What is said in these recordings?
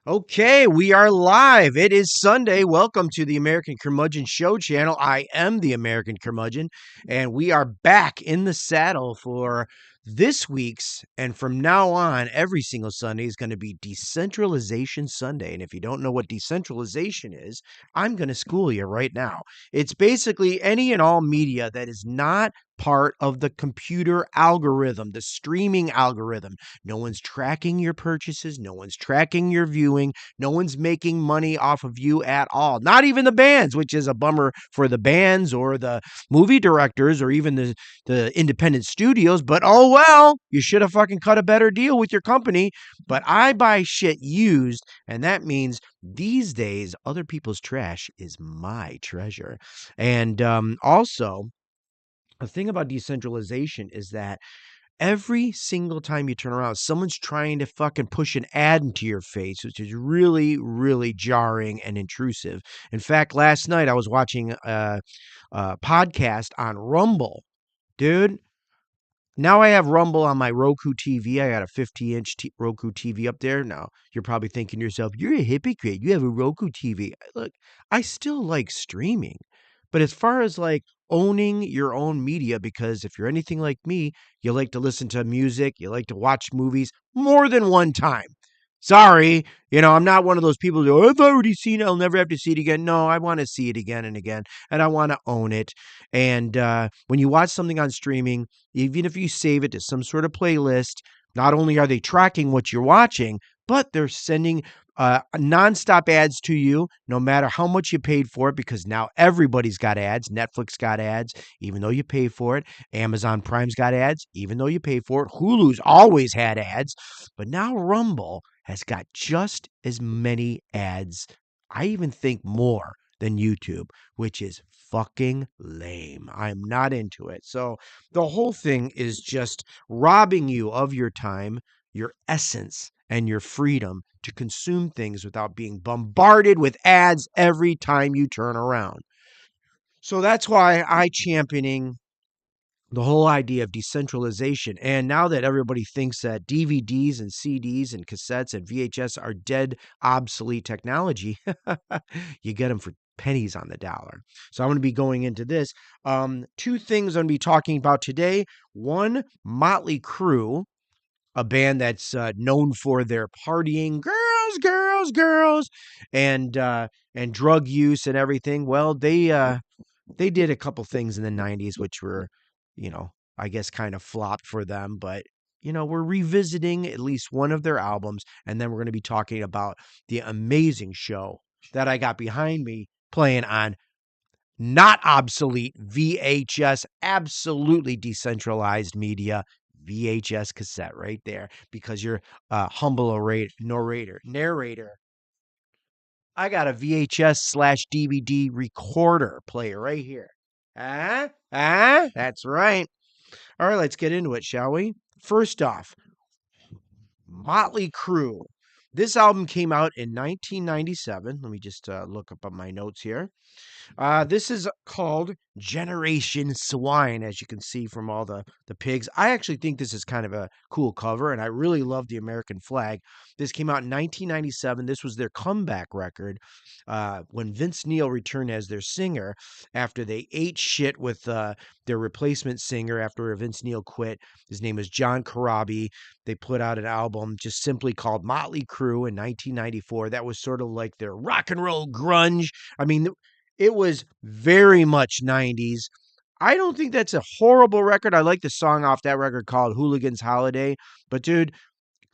Okay, we are live. It is Sunday. Welcome to the American Curmudgeon Show channel. I am the American Curmudgeon, and we are back in the saddle for this week's. And from now on, every single Sunday is going to be Decentralization Sunday. And if you don't know what decentralization is, I'm going to school you right now. It's basically any and all media that is not part of the computer algorithm, the streaming algorithm. No one's tracking your purchases. No one's tracking your viewing. No one's making money off of you at all. Not even the bands, which is a bummer for the bands or the movie directors or even the independent studios. But oh well, you should have fucking cut a better deal with your company. But I buy shit used, and that means these days other people's trash is my treasure. And also, the thing about decentralization is that every single time you turn around, someone's trying to fucking push an ad into your face, which is really, really jarring and intrusive. In fact, last night I was watching a podcast on Rumble. Dude, now I have Rumble on my Roku TV. I got a 50-inch Roku TV up there. Now, you're probably thinking to yourself, you're a hypocrite. You have a Roku TV. Look, I still like streaming. But as far as like owning your own media, because if you're anything like me, you like to listen to music, you like to watch movies more than one time. Sorry, I'm not one of those people who go, I've already seen it. I'll never have to see it again. No, I want to see it again and again, and I want to own it. And when you watch something on streaming, even if you save it to some sort of playlist, not only are they tracking what you're watching, but they're sending nonstop ads to you, no matter how much you paid for it, because now everybody's got ads. Netflix got ads, even though you pay for it. Amazon Prime's got ads, even though you pay for it. Hulu's always had ads, but now Rumble has got just as many ads. I even think more than YouTube, which is fucking lame. I'm not into it. So the whole thing is just robbing you of your time, your essence, and your freedom to consume things without being bombarded with ads every time you turn around. So that's why I championing the whole idea of decentralization. And now that everybody thinks that DVDs and CDs and cassettes and VHS are dead, obsolete technology, you get them for pennies on the dollar. So I'm going to be going into this. Two things I'm going to be talking about today. One, Motley Crue, a band that's known for their partying, girls, and drug use and everything. Well, they did a couple things in the 90s which were, I guess kind of flopped for them, but we're revisiting at least one of their albums, and then we're going to be talking about the amazing show that I got behind me playing on not obsolete VHS, absolutely decentralized media, VHS cassette right there, because you're a humble narrator. I got a VHS/DVD recorder player right here. That's right. All right, let's get into it, shall we? First off, Motley Crue. This album came out in 1997. Let me just look up on my notes here. This is called Generation Swine, as you can see from all the pigs. I actually think this is kind of a cool cover, and I really love the American flag. This came out in 1997. This was their comeback record when Vince Neil returned as their singer after they ate shit with their replacement singer after Vince Neil quit. His name was John Corabi. They put out an album just simply called Motley Crue in 1994. That was sort of like their rock and roll grunge. I mean, it was very much 90s. I don't think that's a horrible record. I like the song off that record called Hooligan's Holiday. But, dude,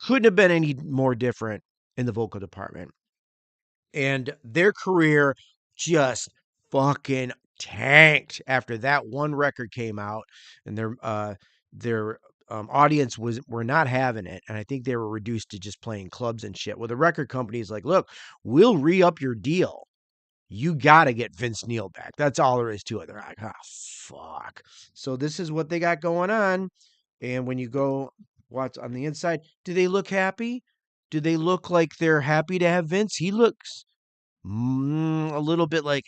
couldn't have been any more different in the vocal department. And their career just fucking tanked after that one record came out. And their audience were not having it. And I think they were reduced to just playing clubs and shit. Well, the record company's like, look, we'll re-up your deal. You got to get Vince Neil back. That's all there is to it. They're like, oh, fuck. So this is what they got going on. And when you go watch on the inside, do they look happy? Do they look like they're happy to have Vince? He looks a little bit like,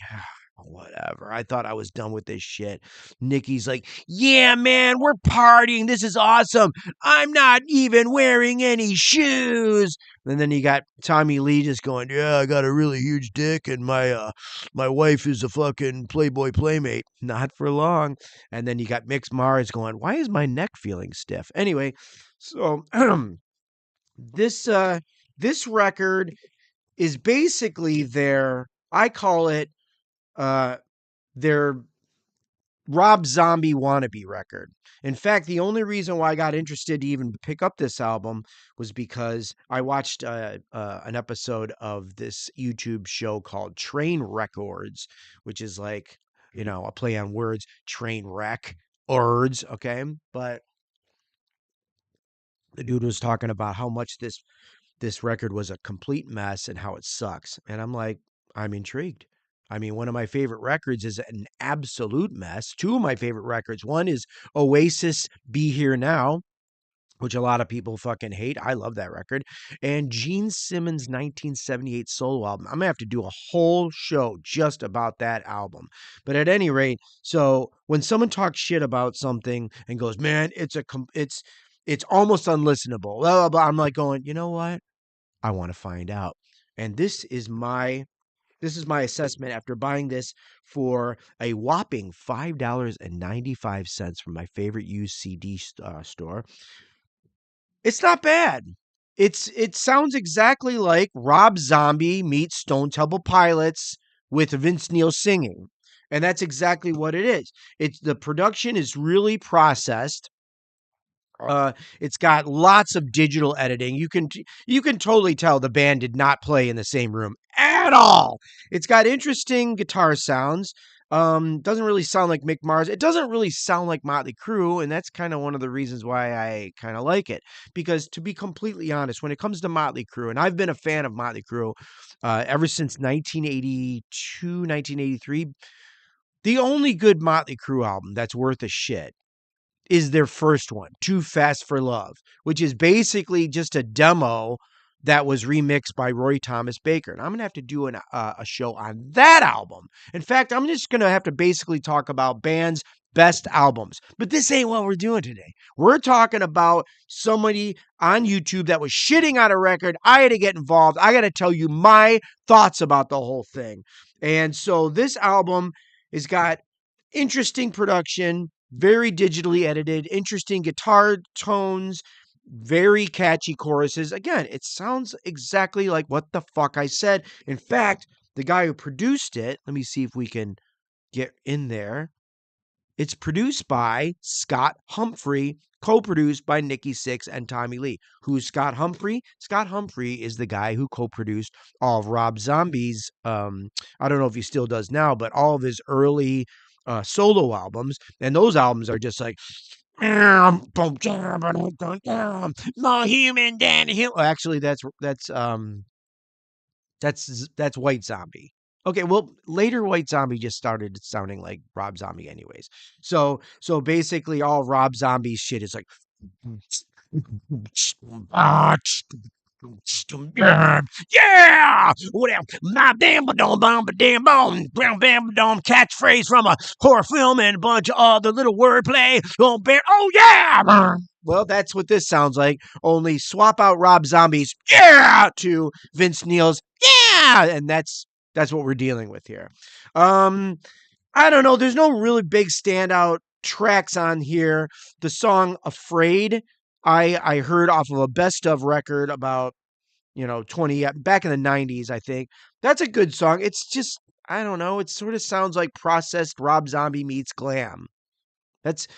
whatever. I thought I was done with this shit. Nikki's like, yeah, man, we're partying. This is awesome. I'm not even wearing any shoes. And then you got Tommy Lee just going, yeah, I got a really huge dick, and my wife is a fucking Playboy playmate. Not for long. And then you got Mix Mars going, why is my neck feeling stiff? Anyway, so this this record is basically I call it uh their Rob Zombie wannabe record. In fact, the only reason why I got interested to even pick up this album was because I watched an episode of this YouTube show called Train Records, which is like, a play on words, train wreck, words, okay? But the dude was talking about how much this record was a complete mess and how it sucks. And I'm like, I'm intrigued. I mean, one of my favorite records is an absolute mess. Two of my favorite records. One is Oasis Be Here Now, which a lot of people fucking hate. I love that record. And Gene Simmons' 1978 solo album. I'm going to have to do a whole show just about that album. But at any rate, so when someone talks shit about something and goes, man, it's almost unlistenable, blah, blah, blah, I'm like going, you know what? I want to find out. And this is my assessment after buying this for a whopping $5.95 from my favorite used CD store. It's not bad. It sounds exactly like Rob Zombie meets Stone Temple Pilots with Vince Neil singing. And that's exactly what it is. The production is really processed. It's got lots of digital editing. You can totally tell the band did not play in the same room at all. It's got interesting guitar sounds. Doesn't really sound like Mick Mars. It doesn't really sound like Motley Crue, and that's kind of one of the reasons why I kind of like it. Because to be completely honest, when it comes to Motley Crue, and I've been a fan of Motley Crue ever since 1982, 1983, the only good Motley Crue album that's worth a shit is their first one, Too Fast for Love, which is basically just a demo that was remixed by Roy Thomas Baker. And I'm going to have to do a show on that album. In fact, I'm just going to have to basically talk about bands' best albums. But this ain't what we're doing today. We're talking about somebody on YouTube that was shitting on a record. I had to get involved. I got to tell you my thoughts about the whole thing. And so this album has got interesting production, very digitally edited, interesting guitar tones, very catchy choruses. Again, it sounds exactly like what the fuck I said. In fact, the guy who produced it, let me see if we can get in there. It's produced by Scott Humphrey, co-produced by Nikki Sixx and Tommy Lee. Who's Scott Humphrey? Scott Humphrey is the guy who co-produced all of Rob Zombie's, I don't know if he still does now, but all of his early solo albums. And those albums are just like, more human than him. Actually, that's White Zombie. Okay, well, later White Zombie just started sounding like Rob Zombie anyways. So basically all Rob Zombie's shit is like yeah, whatever. My damn ba-dum, damn bone, brown bam dom catchphrase from a horror film and a bunch of other little wordplay. Oh yeah. Well, that's what this sounds like. Only swap out Rob Zombie's yeah to Vince Neil's yeah, and that's what we're dealing with here. I don't know. There's no really big standout tracks on here. The song "Afraid" I heard off of a best of record about 20 back in the 90s, I think. That's a good song. It's just, I don't know, it sort of sounds like processed Rob Zombie meets glam. That's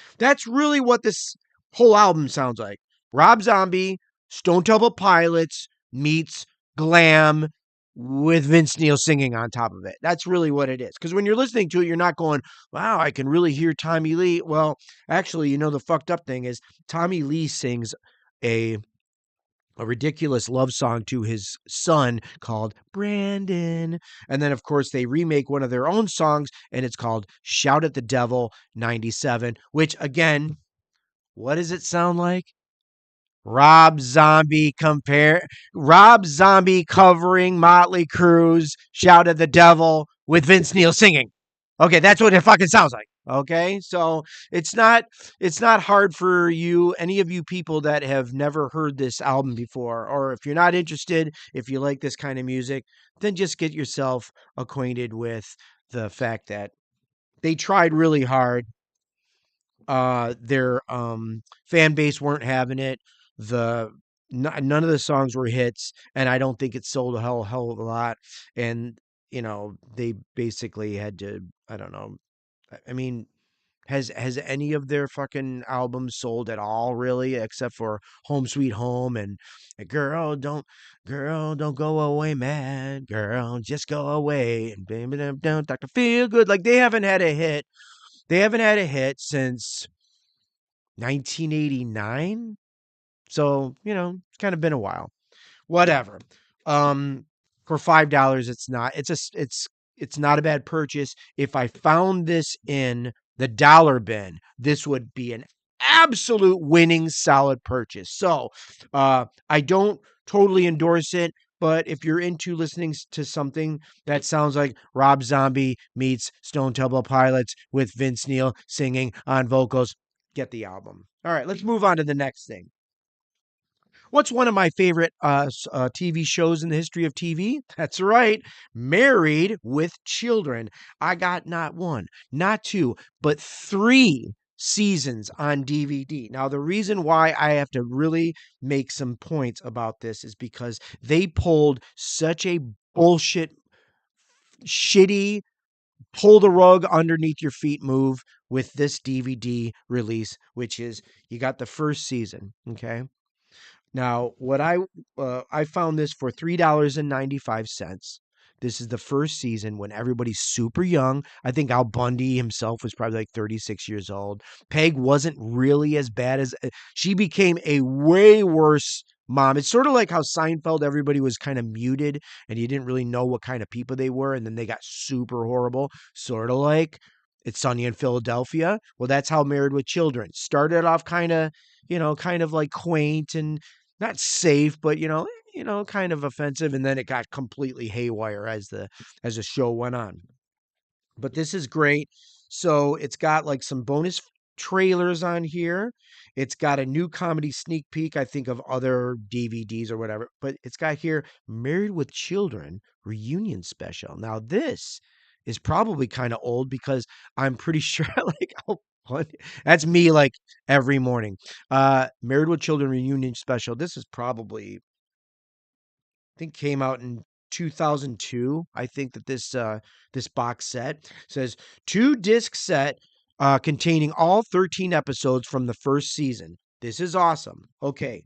really what this whole album sounds like. Rob Zombie, Stone Temple Pilots meets glam with Vince Neil singing on top of it. That's really what it is. Because when you're listening to it, you're not going, wow, I can really hear Tommy Lee. Well, actually, the fucked up thing is Tommy Lee sings a ridiculous love song to his son called Brandon. And then, of course, they remake one of their own songs, and it's called Shout at the Devil 97, which, again, what does it sound like? Rob Zombie covering Motley Crue's Shout at the Devil with Vince Neil singing. Okay, that's what it fucking sounds like. Okay, so it's not it's not hard for you, any of you people that have never heard this album before, or if you're not interested, if you like this kind of music, then just get yourself acquainted with the fact that they tried really hard. Their fan base weren't having it. The None of the songs were hits, and I don't think it sold a hell of a lot. And they basically had to. I don't know. I mean, has any of their fucking albums sold at all, really, except for Home Sweet Home and Girl Don't Go Away Mad, Girl Just Go Away, and Baby Don't Dr. Feel Good. Like they haven't had a hit. They haven't had a hit since 1989. So, it's kind of been a while. Whatever. Um, for $5, it's not a bad purchase. If I found this in the dollar bin, this would be an absolute winning solid purchase. So, I don't totally endorse it, but if you're into listening to something that sounds like Rob Zombie meets Stone Temple Pilots with Vince Neil singing on vocals, get the album. All right, let's move on to the next thing. What's one of my favorite TV shows in the history of TV? That's right, Married with Children. I got not one, not two, but three seasons on DVD. Now, the reason why I have to really make some points about this is because they pulled such a bullshit, shitty, pull the rug underneath your feet move with this DVD release, which is you got the first season, okay? Now, I found this for $3.95. This is the first season when everybody's super young. I think Al Bundy himself was probably like 36 years old. Peg wasn't really as bad as she became a way worse mom. It's sort of like how Seinfeld, everybody was kind of muted and you didn't really know what kind of people they were, and then they got super horrible. Sort of like It's Sunny in Philadelphia. Well, that's how Married with Children started off, kind of like quaint and not safe, but kind of offensive, and then it got completely haywire as the show went on. But this is great. So it's got like some bonus trailers on here. It's got a new comedy sneak peek, I think, of other DVDs or whatever. But it's got here Married with Children reunion special. Now this is probably kind of old because I'm pretty sure like that's me like every morning. Married with Children reunion special. This is probably think came out in 2002. I think that this box set says two disc set containing all 13 episodes from the first season. This is awesome. Okay,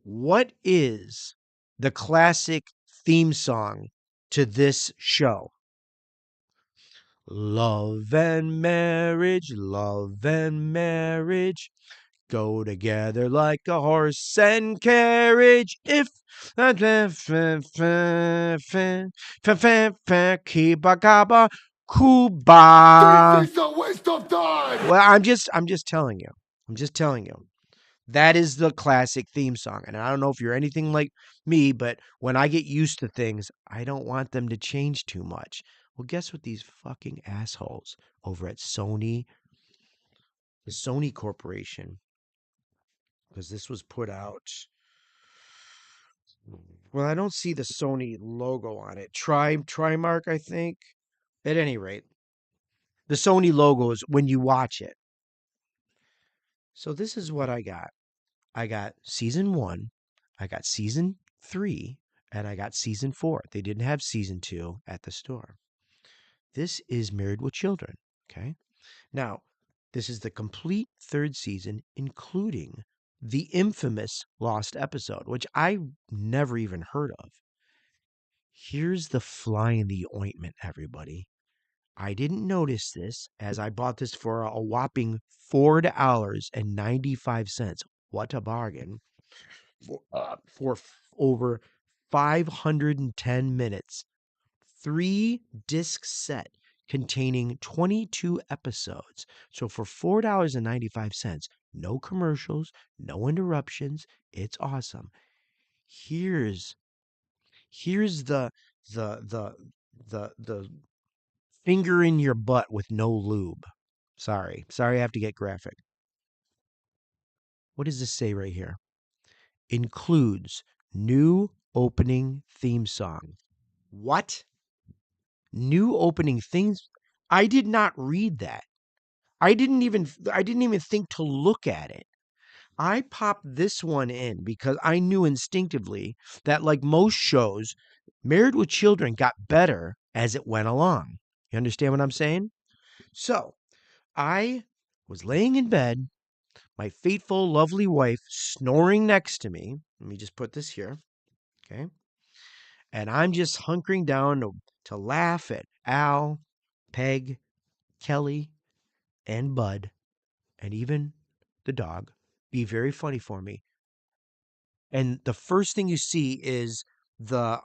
what is the classic theme song to this show? Love and marriage go together like a horse and carriage. If Kibagaba Kuba. This is a waste of time. Well, I'm just telling you. I'm just telling you. That is the classic theme song. And I don't know if you're anything like me, but when I get used to things, I don't want them to change too much. Well, guess what these fucking assholes over at Sony, the Sony Corporation, because this was put out. Well, I don't see the Sony logo on it. Trimark, I think. At any rate, the Sony logo is when you watch it. So this is what I got. I got season 1, I got season 3, and I got season 4. They didn't have season 2 at the store. This is Married with Children, okay? Now, this is the complete third season, including the infamous lost episode, which I never even heard of. Here's the fly in the ointment, everybody. I didn't notice this as I bought this for a whopping $4.95. What a bargain. For over 510 minutes. 3 disc set containing 22 episodes. So for $4.95, no commercials, no interruptions. It's awesome. Here's here's the the finger in your butt with no lube. Sorry, I have to get graphic. What does this say right here? Includes new opening theme song. What? New opening themes? I did not read that. I didn't even think to look at it. I popped this one in because I knew instinctively that, like most shows, Married with Children got better as it went along. You understand what I'm saying? So I was laying in bed, my faithful, lovely wife snoring next to me. Let me just put this here. Okay. And I'm just hunkering down to laugh at Al, Peg, Kelly, and Bud, and even the dog. Be very funny for me. And the first thing you see is the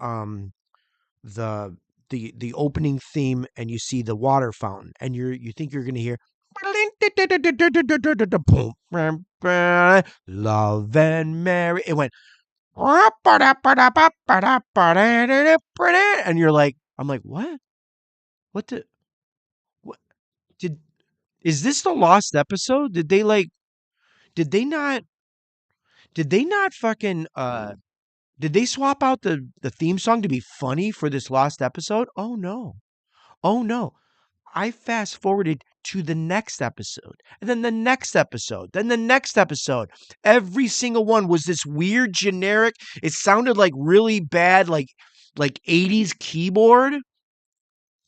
the the opening theme, and you see the water fountain, and you think you're gonna hear Love and Mary. It went and you're like, I'm like, what? What the what did is this the lost episode? Did they not fucking did they swap out the theme song to be funny for this lost episode? Oh no. Oh no. I fast forwarded to the next episode, and then the next episode, then the next episode. Every single one was this weird generic. It sounded like really bad, like 80s keyboard.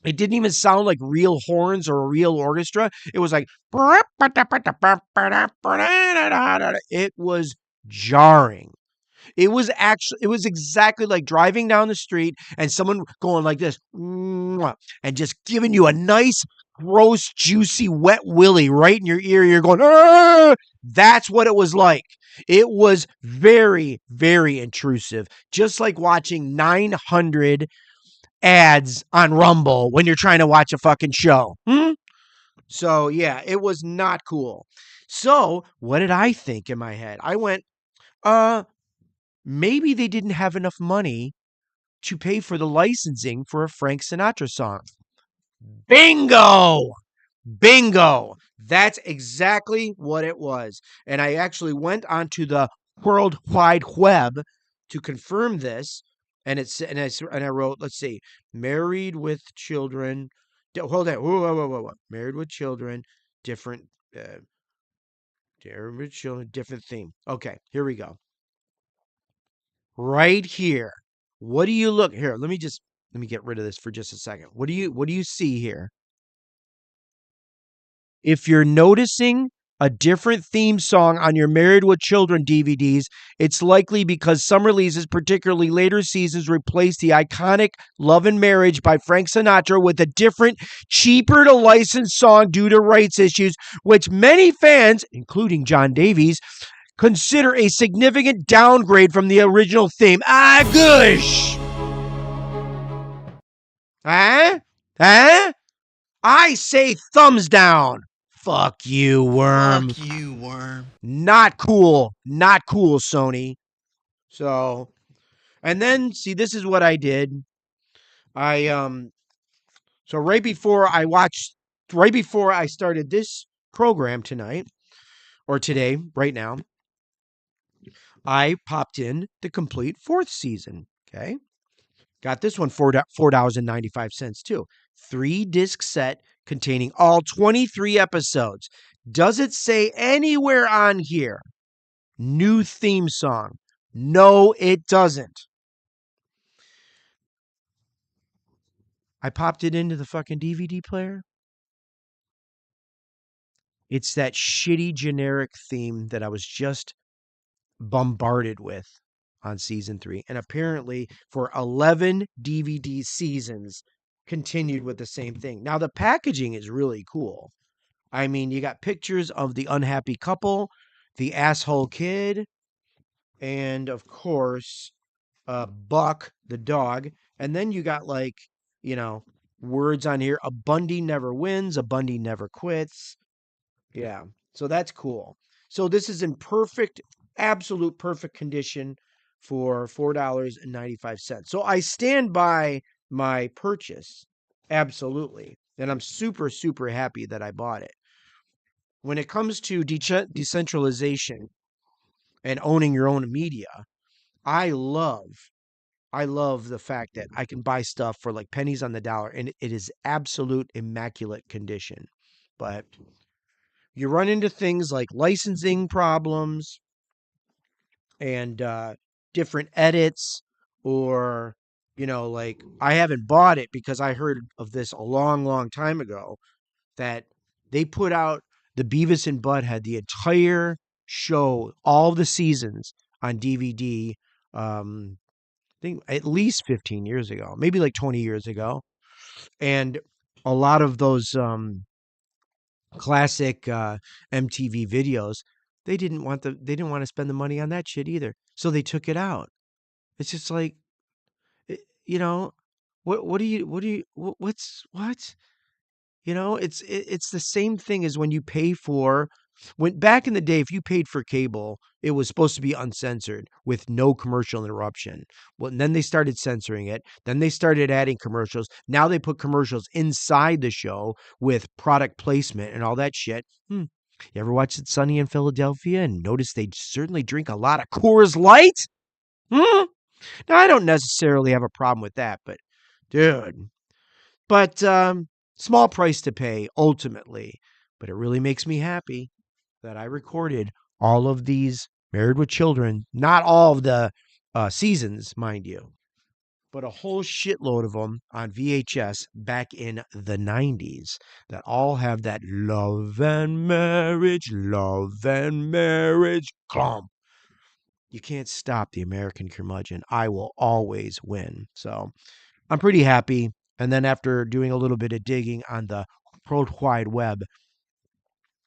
It didn't even sound like real horns or a real orchestra. It was like it was jarring. It was exactly like driving down the street and someone going like this and just giving you a nice, gross, juicy, wet willy right in your ear. You're going, "Arr!" That's what it was like. It was very, very intrusive. Just like watching 900 ads on Rumble when you're trying to watch a fucking show. So yeah, it was not cool. So what did I think in my head? I went, maybe they didn't have enough money to pay for the licensing for a Frank Sinatra song. Bingo! Bingo! That's exactly what it was. And I actually went onto the World Wide Web to confirm this. And I wrote, let's see, Married with Children. Hold on. Whoa. Married with Children, different, Married with Children, different theme. Okay, here we go. Right here. What do you look here? Let me get rid of this for just a second. What do you see here? If you're noticing a different theme song on your Married with Children DVDs, it's likely because some releases, particularly later seasons, replaced the iconic Love and Marriage by Frank Sinatra with a different, cheaper to license song due to rights issues, which many fans, including John Davies, consider a significant downgrade from the original theme. Ah, gosh! Huh? I say thumbs down. Fuck you, worm. Fuck you, worm. Not cool. Not cool, Sony. So, and then, see, this is what I did. So right before I started this program tonight, or today, right now, I popped in the complete fourth season. Okay. Got this one for $4.95 too. 3-disc set containing all 23 episodes. Does it say anywhere on here, new theme song? No, it doesn't. I popped it into the fucking DVD player. It's that shitty generic theme that I was just bombarded with on season 3. And apparently for 11 DVD seasons continued with the same thing. Now the packaging is really cool. I mean, you got pictures of the unhappy couple, the asshole kid, and of course, Buck, the dog. And then you got words on here. A Bundy never wins, a Bundy never quits. Yeah. So that's cool. So this is in absolute perfect condition for $4.95. So I stand by my purchase. Absolutely. And I'm super, super happy that I bought it. When it comes to decentralization and owning your own media, I love I love the fact that I can buy stuff for like pennies on the dollar and it is absolute immaculate condition. But you run into things like licensing problems and different edits, or, like I haven't bought it because I heard of this a long, long time ago that they put out the Beavis and Butthead, the entire show, all the seasons on DVD. I think at least 15 years ago, maybe like 20 years ago. And a lot of those classic MTV videos, they didn't want to spend the money on that shit either. So they took it out. It's just like, eh, you know, what's it's the same thing as when you pay for when back in the day, if you paid for cable, it was supposed to be uncensored with no commercial interruption. Well, and then they started censoring it. Then they started adding commercials. Now they put commercials inside the show with product placement and all that shit. You ever watch It's Sunny in Philadelphia and notice they certainly drink a lot of Coors Light? Now, I don't necessarily have a problem with that, but dude. But small price to pay ultimately. But it really makes me happy that I recorded all of these Married with Children, not all of the seasons, mind you, but a whole shitload of them on VHS back in the 90s that all have that love and marriage, clump. You can't stop the American curmudgeon. I will always win. So I'm pretty happy. And then after doing a little bit of digging on the World Wide Web,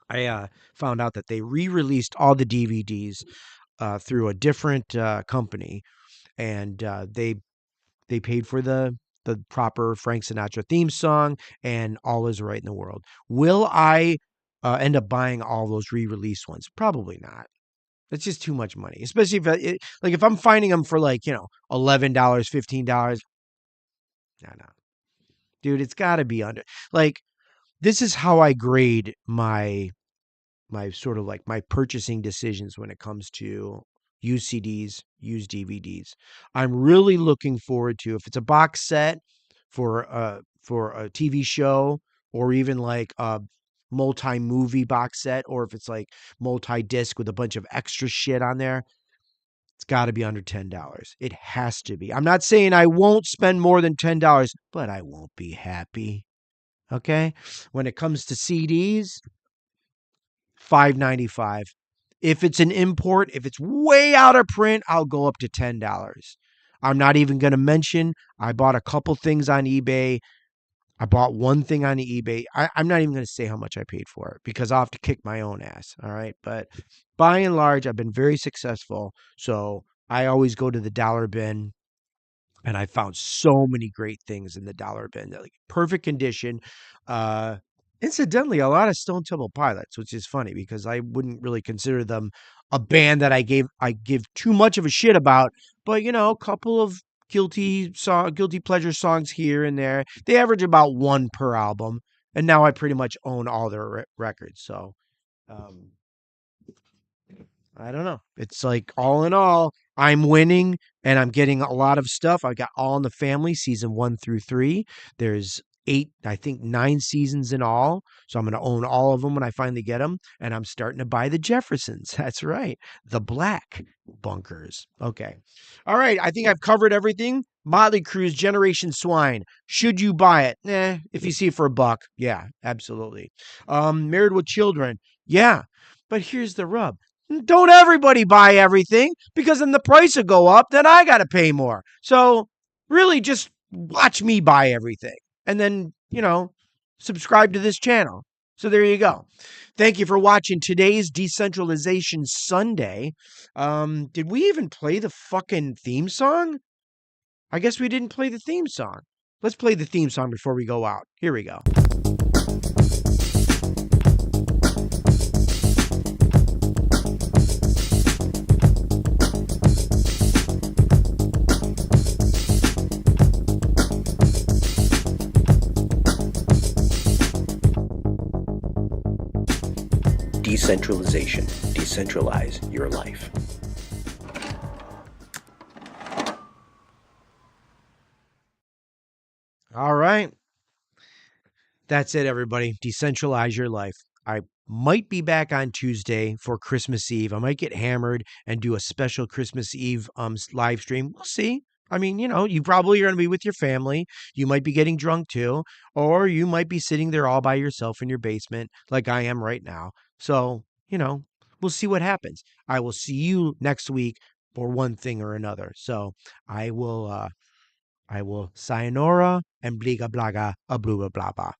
I found out that they re-released all the DVDs through a different company, and they paid for the proper Frank Sinatra theme song, and all is right in the world. Will I end up buying all those re-released ones? Probably not. It's just too much money, especially if I'm finding them for like $11, $15. No, dude, it's got to be under like this is how I grade my sort of like my purchasing decisions when it comes to used CDs, used DVDs. I'm really looking forward to if it's a box set for a TV show, or even like a multi-movie box set, or if it's like multi-disc with a bunch of extra shit on there, it's got to be under $10. It has to be. I'm not saying I won't spend more than $10, but I won't be happy. Okay? When it comes to CDs, $5.95. If it's an import, if it's way out of print, I'll go up to $10. I'm not even going to mention I bought a couple things on eBay. I bought one thing on eBay. I'm not even going to say how much I paid for it because I'll have to kick my own ass. All right. But by and large, I've been very successful. So I always go to the dollar bin. And I found so many great things in the dollar bin. They're like perfect condition. Incidentally, a lot of Stone Temple Pilots, which is funny because I wouldn't really consider them a band that I give too much of a shit about. But a couple of guilty pleasure songs here and there. They average about one per album, and now I pretty much own all their records. So, I don't know. It's like all in all, I'm winning and I'm getting a lot of stuff. I got All in the Family season 1 through 3. There's 8, I think 9 seasons in all. So I'm going to own all of them when I finally get them. And I'm starting to buy the Jeffersons. That's right. The Black Bunkers. Okay. All right. I think I've covered everything. Motley Crue's Generation Swine. Should you buy it? If you see it for $1. Yeah, absolutely. Married with Children. Yeah. But here's the rub. Don't everybody buy everything, because then the price will go up, then I got to pay more. So really just watch me buy everything and then, subscribe to this channel. So there you go. Thank you for watching today's Decentralization Sunday. Did we even play the fucking theme song? I guess we didn't play the theme song. Let's play the theme song before we go out. Here we go. Decentralization. Decentralize your life. All right. That's it, everybody. Decentralize your life. I might be back on Tuesday for Christmas Eve. I might get hammered and do a special Christmas Eve live stream. We'll see. I mean, you probably are going to be with your family. You might be getting drunk too, or you might be sitting there all by yourself in your basement like I am right now. So, we'll see what happens. I will see you next week for one thing or another. So, I will sayonara and bliga blaga a bluga blaba.